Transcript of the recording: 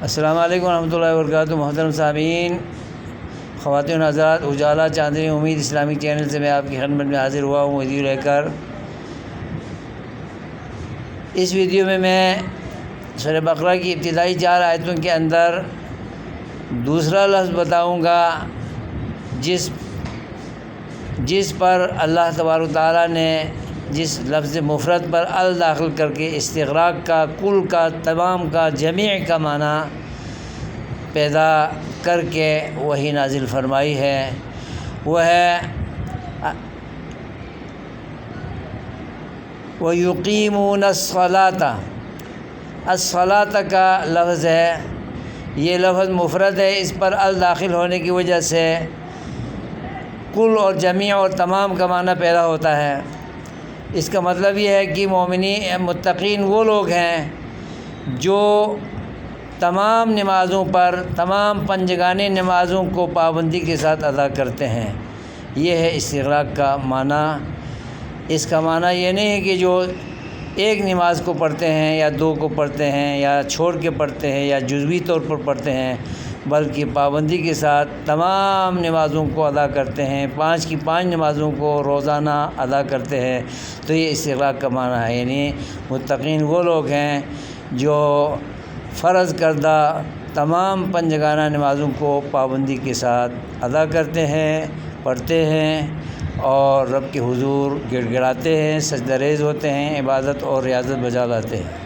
السلام علیکم ورحمۃ اللہ وبرکاتہ۔ محترم سامعین، خواتین و حضرات، اجالا چاندنی امید اسلامی چینل سے میں آپ کی خدمت میں حاضر ہوا ہوں ویڈیو لے کر۔ اس ویڈیو میں سورہ بقرہ کی ابتدائی 4 آیتوں کے اندر دوسرا لفظ بتاؤں گا جس پر اللہ تبارک و تعالیٰ نے جس لفظ مفرد پر ال داخل کر کے استغراق کا، کل کا، تمام کا، جمیع کا معنی پیدا کر کے وحی نازل فرمائی ہے، وہ ہے وَيُقِيمُونَ الصَّلَاةَ۔ الصلاۃ کا لفظ ہے، یہ لفظ مفرد ہے، اس پر ال داخل ہونے کی وجہ سے کل اور جمیع اور تمام کا معنی پیدا ہوتا ہے۔ اس کا مطلب یہ ہے کہ متقین وہ لوگ ہیں جو تمام نمازوں پر، تمام پنجگانے نمازوں کو پابندی کے ساتھ ادا کرتے ہیں۔ یہ ہے استغراق کا معنی۔ اس کا معنی یہ نہیں ہے کہ جو ایک نماز کو پڑھتے ہیں یا 2 کو پڑھتے ہیں یا چھوڑ کے پڑھتے ہیں یا جزوی طور پر پڑھتے ہیں، بلکہ پابندی کے ساتھ تمام نمازوں کو ادا کرتے ہیں، 5 کی 5 نمازوں کو روزانہ ادا کرتے ہیں۔ تو یہ استغراق کا معنی ہے، یعنی متقین وہ لوگ ہیں جو فرض کردہ تمام پنجگانہ نمازوں کو پابندی کے ساتھ ادا کرتے ہیں، پڑھتے ہیں اور رب کے حضور گڑ گڑاتے ہیں، سجدہ ریز ہوتے ہیں، عبادت اور ریاضت بجا لاتے ہیں۔